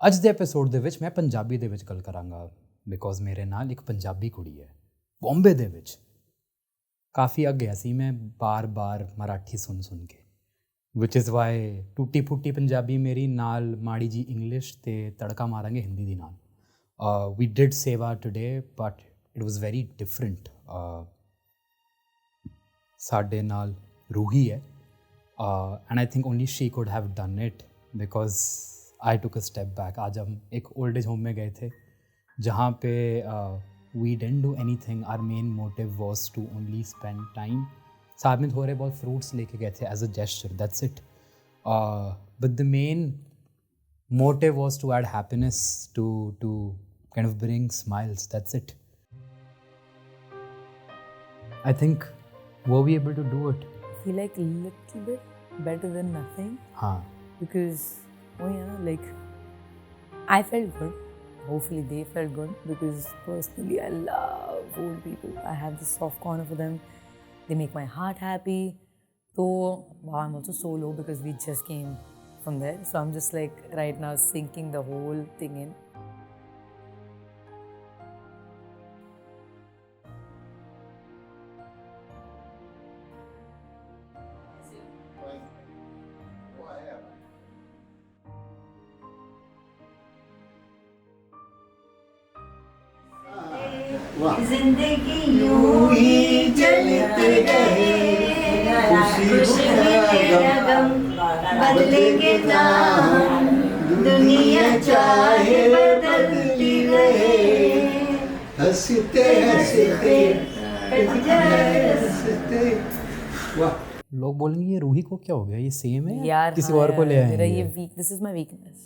ਅੱਜ ਦੇ ਐਪੀਸੋਡ ਦੇ ਵਿੱਚ ਮੈਂ ਪੰਜਾਬੀ ਦੇ ਵਿੱਚ ਗੱਲ ਕਰਾਂਗਾ ਬਿਕੋਜ਼ ਮੇਰੇ ਨਾਲ ਇੱਕ ਪੰਜਾਬੀ ਕੁੜੀ ਹੈ ਬੰਬੇ ਦੇ ਵਿੱਚ। ਕਾਫੀ ਅੱਗ ਗਿਆ ਸੀ ਮੈਂ ਬਾਰ-ਬਾਰ ਮਰਾਠੀ ਸੁਣ ਕੇ ਵਿਚ ਇਜ਼ ਵਾਈ ਟੁੱਟੀ ਫੁੱਟੀ ਪੰਜਾਬੀ ਮੇਰੀ ਨਾਲ ਮਾੜੀ ਜੀ ਇੰਗਲਿਸ਼ ਤੇ ਤੜਕਾ ਮਾਰਾਂਗੇ ਹਿੰਦੀ ਦੀ ਨਾਲ। ਵੀ ਡਿਡ ਸੇਵਾ today but it was very different. ਸਾਡੇ ਨਾਲ ਰੂਹੀ ਹੈ and I think only she could have done it because I took a step back। आज हम एक ओल्ड एज होम में गए थे जहाँ पे we didn't do anything। our main motive was to only spend time। साथ में थोड़े बहुत फ्रूट्स लेके गए थे as a gesture, that's it। but the main motive was to add happiness, to kind of bring smiles, that's it। I think were we able to do it? I feel like a little bit better than nothing। हाँ, because like I felt good, hopefully they felt good, because personally I love old people। I have this soft corner for them, they make my heart happy। So wow, I'm also so low because we just came from there, so I'm just like right now sinking the whole thing in। जिंदगी यूं ही चलते रहे, खुशी मिलेगा गम बदलेंगे ना, दुनिया चाहे बदलती रहे, हंसते हंसते हंसते। वाह, लोग बोलेंगे ये रूही को क्या हो गया, ये सेम है यार किसी और को ले आए मेरा ये week, this is my weakness.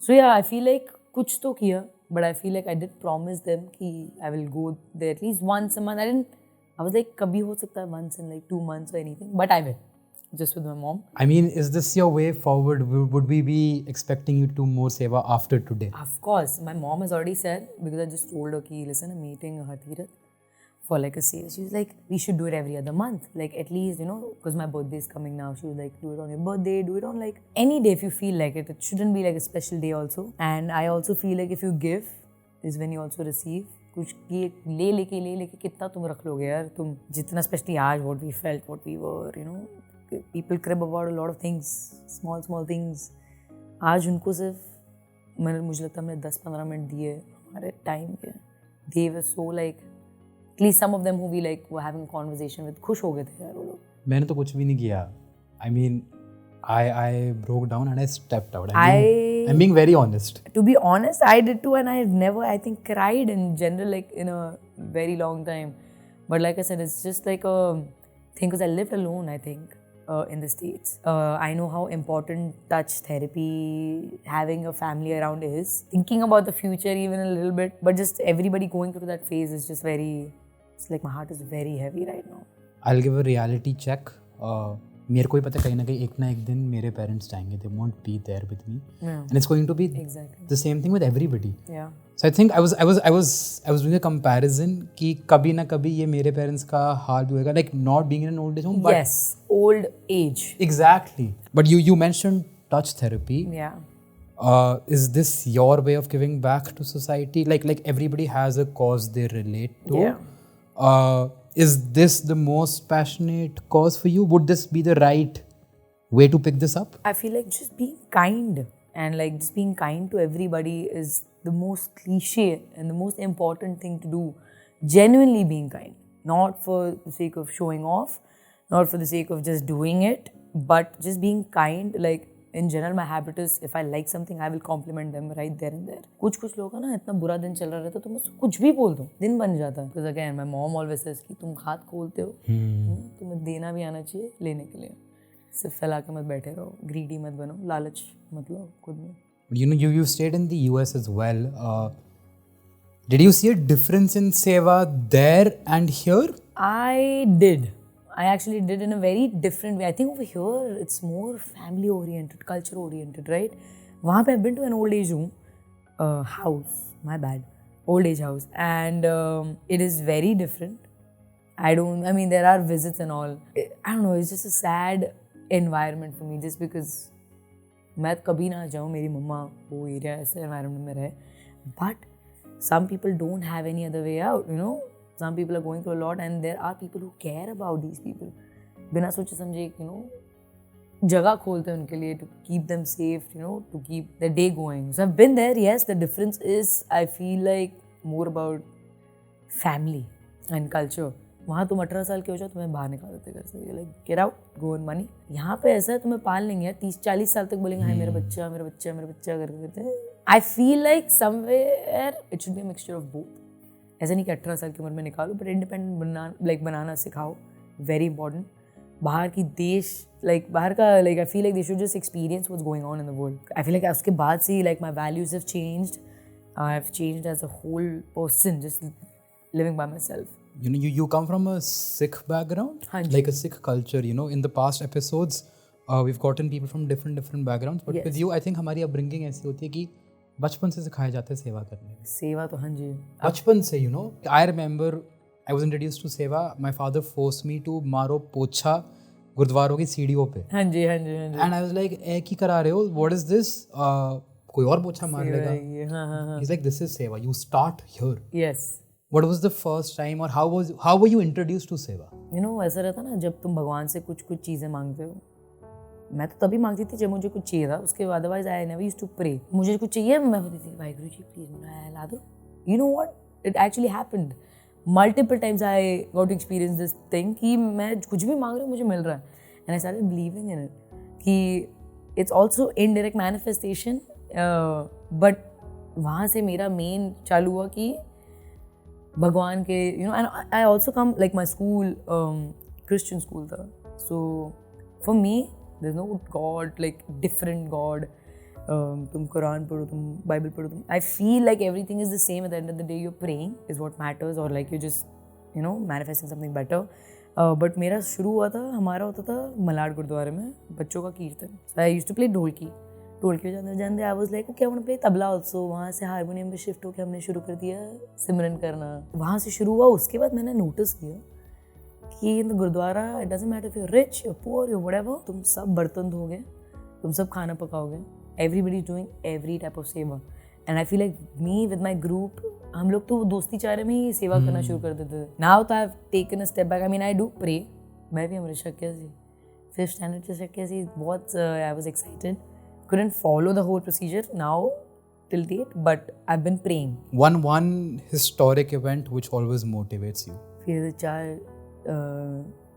So yeah I feel like कुछ तो किया, but I feel like I did promise them कि I will go there at least once a month। I was like कभी हो सकता है once in like 2 months or anything, but I will, just with my mom। I mean, is this your way forward? Would we be expecting you to more seva after today? Of course, my mom has already said, because I just told her कि listen, I'm meeting Harteerath for like a seva। She was like, we should do it every other month, like at least, you know, because my birthday is coming now। She was like, do it on your birthday, do it on like any day if you feel like it। It shouldn't be like a special day also। And I also feel like if you give is when you also receive। कुछ ये ले लेके कितना तुम रख लोगे यार तुम, जितना स्पेशली आज what we felt, what we were, you know, people crib about a lot of things, small things। आज उनको सिर्फ मुझे लगता है हमने 10-15 मिनट दिए हमारे टाइम के। they were so like at least some of them who we like were having conversation with, खुश हो गए थे यार वो लोग। मैंने तो कुछ भी नहीं किया। I mean, I broke down and I stepped out। I'm being very honest। To be honest, I did too, and I have never, I think, cried in general like in a very long time। But like I said, it's just like a thing because I lived alone, I think, in the States। I know how important touch therapy, having a family around is, thinking about the future even a little bit, but just everybody going through that phase is just very, it's like my heart is very heavy right now। I'll give a reality check। मेरे को ही पता कहीं ना कहीं एक ना एक दिन मेरे पेरेंट्स जाएंगे, they won't be there with me, and it's going to be the same thing with everybody। So I think I was doing a comparison कि कभी ना कभी ये मेरे पेरेंट्स का हाल भी होगा, like not being in an old age home, but yes, old age, exactly। But you mentioned touch therapy। Is this your way of giving back to society? Like everybody has a cause they relate to। Is this the most passionate cause for you? Would this be the right way to pick this up? I feel like just being kind, and like just being kind to everybody is the most cliche and the most important thing to do। Genuinely being kind, not for the sake of showing off, not for the sake of just doing it, but just being kind। Like in general, my habit is if I like something, I will compliment them right there and there। कुछ लोग ना इतना बुरा दिन चल रहा रहता है तो मैं कुछ भी बोल दूँ, दिन बन जाता है। Because again, my mom always says कि तुम हाथ खोलते हो, तुम्हें देना भी आना चाहिए लेने के लिए। सिर्फ फैला के मत बैठे रहो, greedy मत बनो, लालच मत लो खुद में। You know, you stayed in the US as well। Did you see a difference in seva there and here? I did। I actually did in a very different way। I think over here it's more family oriented, culture oriented, right? वहाँ पे I've been to an old age house, my bad, old age house, and it is very different। I mean there are visits and all, I don't know, it's just a sad environment for me just because मैं कभी ना जाऊँ मेरी मम्मा वो area ऐसे environment में रहे, but some people don't have any other way out, you know. Some people are going through a lot and there are people who care about these people. बिना सोचे समझे, you know, जगह खोलते हैं उनके लिए to keep them safe, you know, to keep their day going. So I've been there, yes. The difference is I feel like more about family and culture. वहाँ तुम 18 साल के हो जाओ, तुम्हें बाहर निकाल देते घर से, लाइक गेट आउट, गो अर्न मनी. यहाँ पे ऐसा है तुम्हें पाल लेंगे यार, 30-40 साल तक बोलेंगे हाय मेरा बच्चा मेरा बच्चा मेरा बच्चा करते. आई feel like somewhere it should be a mixture of both. ऐसा नहीं कि 18 साल की उम्र में निकालो, बट इंडिपेंडेंट बनाना सिखाओ, वेरी इंपॉर्टेंट. बाहर की देश बाहर का I feel like they should just experience what's going on in the world. I feel like उसके बाद से like my values have changed. I have changed as a whole person just living by myself. You come from a Sikh background, like a Sikh culture. In the past episodes, we've gotten people from different backgrounds. But with you, I think हमारी upbringing ऐसी होती है कि बचपन से सिखाया जाता है सेवा करने. सेवा तो हाँ जी. बचपन से, I remember I was introduced to सेवा. My father forced me to मारो पोछा गुरुद्वारों की सीढ़ियों पे. हाँ जी. And I was like, एक ही करा रहे हो? What is this? कोई और पोछा मार लेगा. हाँ. He's like, this is सेवा. You start here. Yes. What was the first time or how were you introduced to सेवा? ऐसा रहता ना, जब तुम भगवान से कुछ चीज़ें मांगते हो. मैं तो तभी मांगती थी जब मुझे कुछ चाहिए था. उसके बाद otherwise I never used to pray. मुझे कुछ चाहिए, मैं बोलती थी वाहिगुरु जी प्लीज मुझे ला दो. You know what? It actually happened. Multiple times I got to experience this thing कि मैं कुछ भी मांग रही हूँ मुझे मिल रहा है. And I started believing in it. कि it's also indirect manifestation. But वहाँ से मेरा मेन चालू हुआ कि भगवान के and I also come like my school Christian school था. So for me there's no God like different God. तुम कुरान पढ़ो, तुम बाइबल पढ़ो, तुम I feel like everything is the same at the end of the day. You're praying is what matters, or like you're just manifesting something better. But मेरा शुरू हुआ था, हमारा होता था मलाड गुरुद्वारे में बच्चों का कीर्तन. So I used to play dholki जानते I was like okay I want to play tabla also. वहाँ से हारमोनियम पे शिफ्ट होकर हमने शुरू कर दिया सिमरन करना. वहाँ से शुरू हुआ. उसके बाद मैंने नोटिस किया कि in the gurdwara it doesn't matter if you are rich you poor you whatever, तुम सब बर्तन धोगे, तुम सब खाना पकाओगे. Everybody is doing every type of seva. And I feel like me with my group, हम लोग तो दोस्ती चारे में ही सेवा करना शुरू कर देते थे. नाउ तो I have taken a step back. I mean I do pray. मैं भी अमृत शक्य सी 5th स्टैंडर्ड से शक्य सी बहुत I was excited. Couldn't follow the whole procedure now till date, but I've been praying. One historic event which always motivates you. फिर 4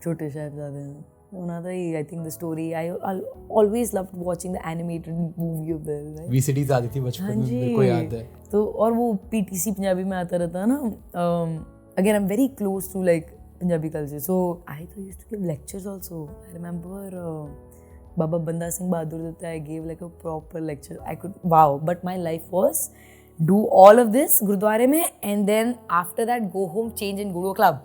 छोटे साहिबजादे हैं. I think the story. I always loved watching the animated movie of theirs. Right? VCDs आती थी बचपन में, मेरे को याद है. तो और वो PTC पंजाबी में आता रहता है ना. Again, I'm very close to like Punjabi culture, so I used to give lectures also. I remember. Baba Banda Singh Bahadur Dutta, I gave like a proper lecture. I could, wow, but my life was do all of this Gurudware mein and then after that go home, change and go to a club.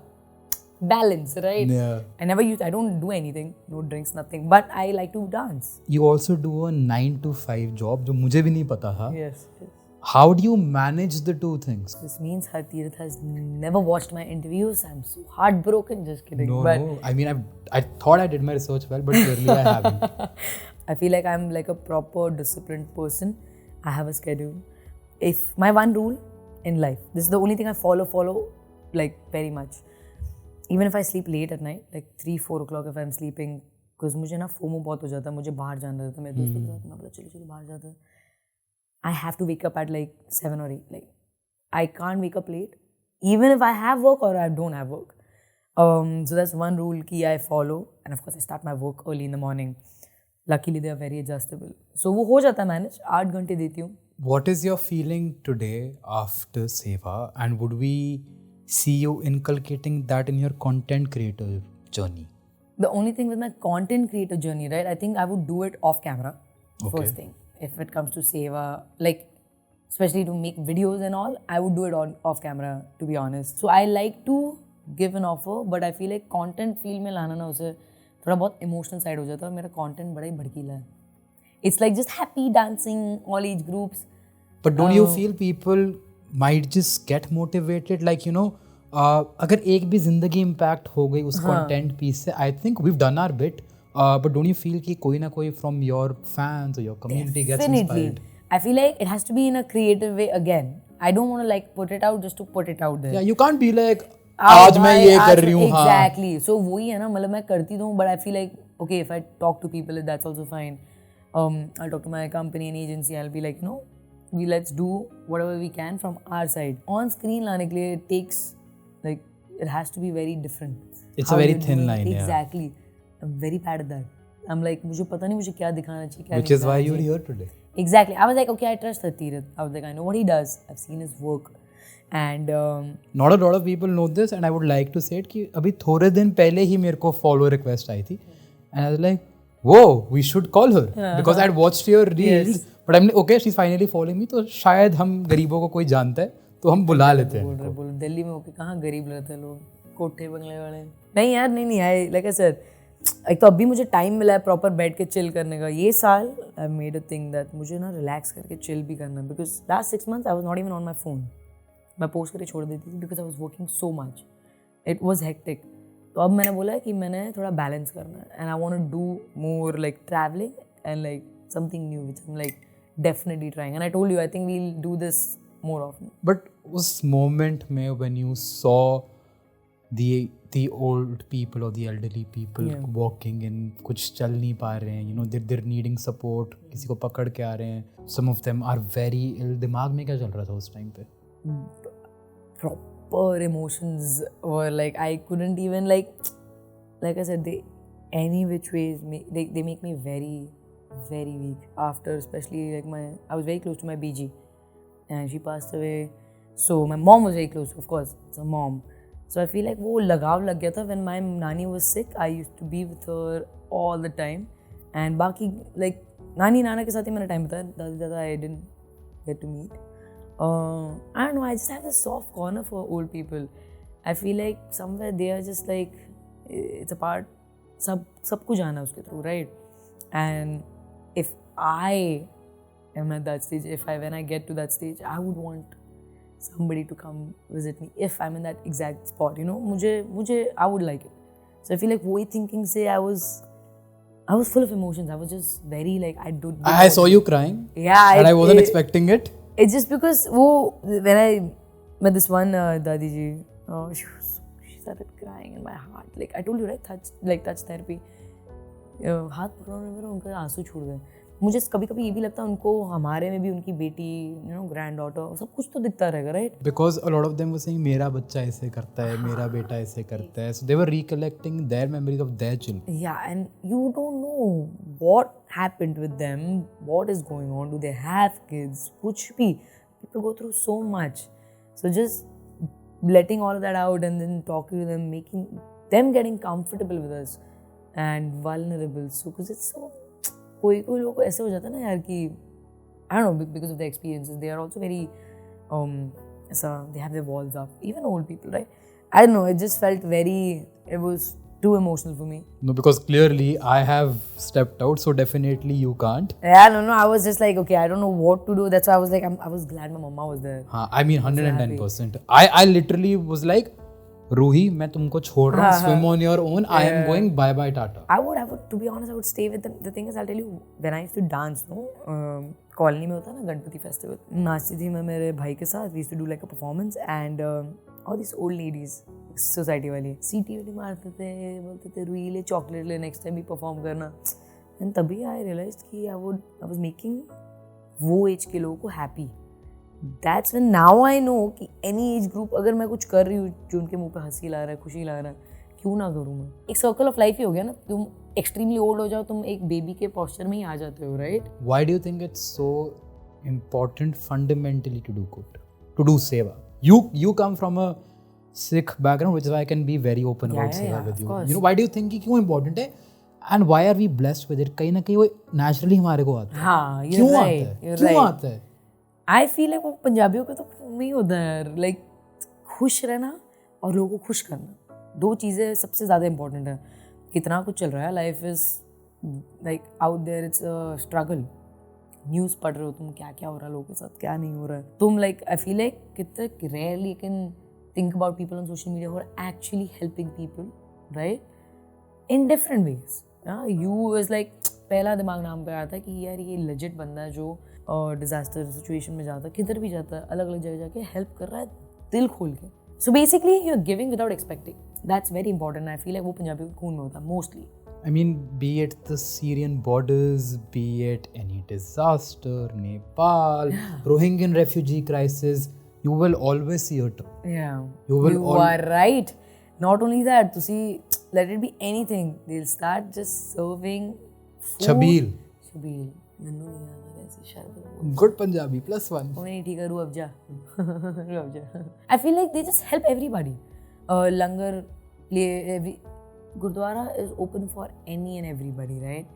Balance, right? Yeah. I don't do anything, no drinks, nothing, but I like to dance. You also do a 9 to 5 job जो मुझे भी नहीं पता था. Yes. How do you manage the two things? This means Harteerath has never watched my interviews. I'm so heartbroken. Just kidding. No. I mean, I thought I did my research well, but clearly I haven't. I feel like I'm like a proper disciplined person. I have a schedule. If my one rule in life, this is the only thing I follow like very much. Even if I sleep late at night, like 3-4 o'clock if I'm sleeping, because मुझे ना FOMO बहुत हो जाता है. मुझे बाहर जाना रहता है मेरे दोस्तों के साथ. मैं बोला चलो बाहर जाते हैं. I have to wake up at like 7 or 8. Like I can't wake up late, even if I have work or I don't have work. So that's one rule ki I follow, and of course I start my work early in the morning. Luckily they are very adjustable, so वो हो जाता है manage. 8 घंटे देती हूँ. What is your feeling today after Sewa, and would we see you inculcating that in your content creator journey? The only thing with my content creator journey, right? I think I would do it off camera. Okay. First thing. If it comes to Sewa, like especially to make videos and all, I would do it off camera, to be honest. So I like to give an offer, but I feel like content field में लाना ना उसे थोड़ा बहुत emotional side हो जाता है. मेरा content बड़ा ही भड़कीला है. It's like just happy dancing, all age groups. But don't you feel people might just get motivated, like अगर एक भी जिंदगी impact हो गई उस content piece से, I think we've done our bit. but don't you feel कि कोई ना कोई from your fans or your community gets inspired? I feel like it has to be in a creative way again. I don't want to like put it out just to put it out there. Yeah, you can't be like आज मैं ये कर रही हूँ. Exactly. So वही है ना, मतलब मैं करती तो हूँ, but I feel like okay, if I talk to people, that's also fine. I'll talk to my company and agency. I'll be like, you know, let's do whatever we can from our side. On screen लाने के लिए it takes like it has to be very different. It's a very thin line. Exactly. I'm very bad at that. I'm like मुझे पता नहीं मुझे क्या दिखाना चाहिए क्या. Which is why you're here today. Exactly. I was like, okay, I trust Harteerath. I was like, I know what he does. I've seen his work. And not a lot of people know this, and I would like to say it कि अभी थोड़े दिन पहले ही मेरे को follow request आई थी, and I was like, whoa, we should call her because I'd watched your reels, but I'm like, okay, she's finally following me, तो शायद हम गरीबों को कोई जानता है तो हम बुला लेते हैं. बोल दिल्ली में होके कहाँ गरीब रहते हैं लोग, कोठे बंगले वाले. नहीं यार, नहीं आई लाइक आई सेड, एक तो अभी मुझे टाइम मिला है प्रॉपर बैठ के चिल करने का. ये साल I made a thing that मुझे ना रिलैक्स करके चिल भी करना, because last 6 months I was not even on my phone. मैं पोस्ट करके छोड़ देती थी because I was working so much, it was hectic. तो अब मैंने बोला है कि मैंने थोड़ा बैलेंस करना है, and I want to do more like travelling and like something new which I am like definitely trying. And I told you I think we will do this more often. But उस moment में when you saw the old people or the elderly people walking in, कुछ चल नहीं पा रहे हैं, you know, they're needing support, किसी को पकड़ के आ रहे हैं, some of them are very ill. दिमाग में क्या चल रहा था उस टाइम पे? Proper emotions were like I couldn't even like I said, they any which ways they make me very very weak after, especially like I was very close to my BG and she passed away, so my mom was very close, of course, it's a mom. So I feel like वो लगाव लग गया था. When my nani was sick, I used to be with her all the time. And बाकी like नानी नाना के साथ ही मैंने टाइम बिताया, दादी दादा I didn't get to meet. I don't know, I just have a soft corner for old people. I feel like somewhere they are just like it's a part, सब कुछ जाना उसके through, right? And if I am at that stage, when I get to that stage, I would want somebody to come visit me if I'm in that exact spot, you know. मुझे I would like it. So I feel like वही thinking से I was full of emotions. I was just very like I saw you crying. Yeah, and I wasn't expecting it. It's just because when I met this one Dadi ji, she started crying in my heart. Like I told you, right, touch therapy. हाथ पकड़ने में उनके आंसू छूट गए. मुझे कभी कभी ये भी लगता है उनको हमारे में भी उनकी बेटी, यू नो, ग्रैंड डॉटर, सब कुछ तो दिखता रहेगा, right? Because a lot of them were saying मेरा बच्चा ऐसे करता है, मेरा बेटा ऐसे करता है, so they were recollecting their memories of their children. Yeah, and you don't know what happened with them, what is going on, do they have kids, कुछ भी. People go through so much, so just letting all that out and then talking to them, making them getting comfortable with us and vulnerable. So because it's so, कोई लोगों को ऐसे हो जाता है ना यार कि I don't know, because of their experiences, they are also very so they have their walls up, even old people, right? I don't know, it just felt it was too emotional for me. No, because clearly I have stepped out, so definitely you can't. Yeah, no, I was just like, okay, I don't know what to do. That's why I was like, I was glad my mama was there. I mean 110%. I literally was like, Ruhee, मैं तुमको छोड़ रहा हूँ, swim on your own, I am going, bye bye tata. I would, to be honest, I would stay with them. The thing is, I'll tell you, when I used to dance, colony में होता है ना Ganpati festival, नाचती थी मैं मेरे भाई के साथ. We used to do like a performance and all these old ladies, society वाली सीटी वाली मारते थे, बोलते थे रुही ले चॉकलेट ले, नेक्स्ट टाइम भी परफॉर्म करना. एंड तभी आई रियलाइज कि आई वाज मेकिंग वो एज के लोगों को happy. That's when now I know कि any age group अगर मैं कुछ कर रही हूँ जो उनके मुंह पे हंसी ला रहा है, खुशी ला रहा है, क्यों ना करूँ मैं. एक सर्कल ऑफ लाइफ ही हो गया ना. तुम एक्सट्रीमली ओल्ड हो जाओ, तुम एक बेबी के पोस्चर में ही आ जाते हो, right? Why do you think it's so important fundamentally to do good, to do seva? You come from a Sikh background, which is why I can be very open about seva with you. You know, why do you think कि क्यों important है? And why are we blessed with it? कहीं ना कहीं वो naturally हमारे को आता है. हाँ, क्यों आता है? आई फील लाइक वो पंजाबियों का तो नहीं होता है, लाइक खुश रहना और लोगों को खुश करना, दो चीज़ें सबसे ज़्यादा इंपॉर्टेंट है. कितना कुछ चल रहा है, life is like out there, it's a struggle. News पढ़ रहे हो तुम, क्या क्या हो रहा है लोगों के साथ, क्या नहीं हो रहा है. तुम लाइक आई फील लाइक कितने rarely can think about people on social media who are actually helping people, right, in different ways. You is like पहला दिमाग नाम पे आता है कि यार ये लेजिट बंदा है जो डिजास्टर सिचुएशन में जाता है, किधर भी जाता है, अलग अलग जगह जाके हेल्प कर रहा है दिल खोल के. So basically you are giving without expecting. That's very important. I feel like वो पंजाबी के खून में होता है mostly. I mean, be it the Syrian borders, be it any disaster, Nepal, Rohingya refugee crisis, you will always see a truth. Yeah, You are right. Not only that, to see, let it be anything. They'll start just serving food. Chabil. मैनू नहीं याद आ रहा ऐसे शायद. Good Punjabi, +1. वो नहीं ठीक है, Rooh Afza. I feel like they just help everybody. लंगर ले Gurdwara is open for any and everybody, right?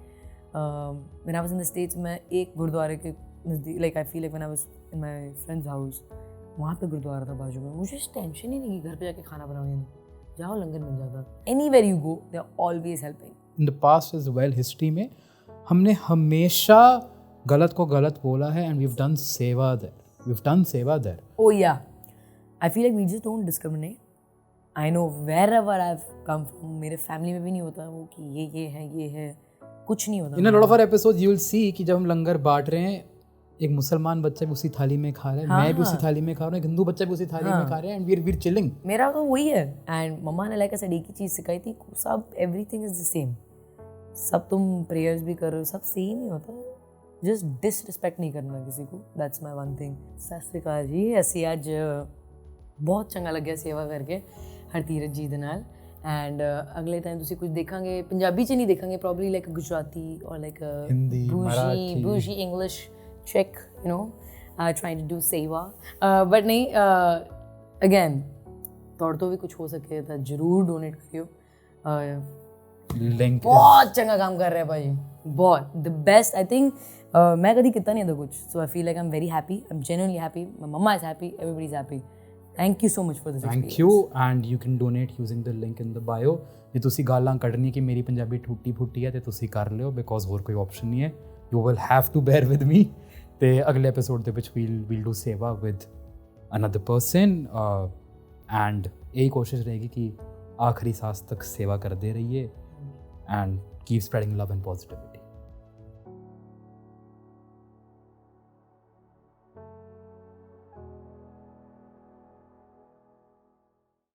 When I was in the States, मैं एक गुरुद्वारे के नज़दीक, like I feel like when I was in my friend's house, वहाँ पे गुरुद्वारा था बाजू में. मुझे टेंशन ही नहीं कि घर पे जाके खाना बनाओगे नहीं, जाओ लंगर मिल जाता. Anywhere you go, they are always helping. In the past as well, history में हमने हमेशा गलत को गलत बोला है, and we've done सेवा there. Oh yeah, I feel like we just don't discriminate. I know wherever I've come from, मेरे फैमिली में भी नहीं होता वो कि ये है कुछ नहीं होता. In a lot of our episodes you will see कि जब हम लंगर बांट रहे हैं, एक मुसलमान बच्चा भी उसी थाली में खा रहा है, मैं भी उसी थाली में खा रहा हूँ, एक हिंदू बच्चा भी उसी थाली में खा रहे हैं, and we're chilling. मेरा तो वही है. एंड मम्मा ने लाइक ऐसा एक ही चीज़ सिखाई थी, सब एवरीथिंग इज द सेम. सब तुम प्रेयर्स भी कर रहे हो, सब सेम ही होता है. जस्ट डिसरिस्पेक्ट नहीं करना किसी को. That's my one thing. सत श्री अकाल जी. ਅਸੀਂ ਅੱਜ ਬਹੁਤ ਚੰਗਾ ਲੱਗਿਆ ਸੇਵਾ ਕਰਕੇ ਹਰਤੀਰਥ ਜੀ ਦੇ ਨਾਲ. ਐਂਡ ਅਗਲੇ ਟਾਈਮ ਤੁਸੀਂ ਕੁਝ ਦੇਖਾਂਗੇ ਪੰਜਾਬੀ 'ਚ ਨਹੀਂ ਦੇਖਾਂਗੇ, ਪ੍ਰੋਬਬਲੀ ਲਾਈਕ ਗੁਜਰਾਤੀ ਔਰ like Hindi, Marathi, ਬੂਜੀ English chick, you know, trying to do seva. But नहीं, again, तौर तो भी कुछ हो सके तो जरूर डोनेट करियो. लिंक बहुत चंगा काम कर रहे हैं भाई, बहुत the best. I think मैं कभी कितना नहीं था कुछ, so I feel like I'm very happy. I'm genuinely happy. My mama is happy. Everybody's happy. Thank you so much for this experience. Thank you, and you can donate using the link in the bio. ਜੇ ਤੁਸੀਂ ਗਾਲਾਂ ਕੱਢਣੀ ਕਿ ਮੇਰੀ ਪੰਜਾਬੀ ਟੁੱਟੀ ਫੁੱਟੀ ਹੈ ਤੇ ਤੁਸੀਂ ਕਰ ਲਿਓ, ਬਿਕੋਜ਼ ਹੋਰ ਕੋਈ ਆਪਸ਼ਨ ਨਹੀਂ ਹੈ. You will have to bear with me. ਤੇ ਅਗਲੇ ਐਪੀਸੋਡ ਦੇ ਵਿੱਚ we'll do ਸੇਵਾ with another person, and ਇਹੀ ਕੋਸ਼ਿਸ਼ ਰਹੇਗੀ ਕਿ ਆਖਰੀ ਸਾਹ ਤੱਕ ਸੇਵਾ ਕਰਦੇ ਰਹੀਏ and keep spreading love and positivity.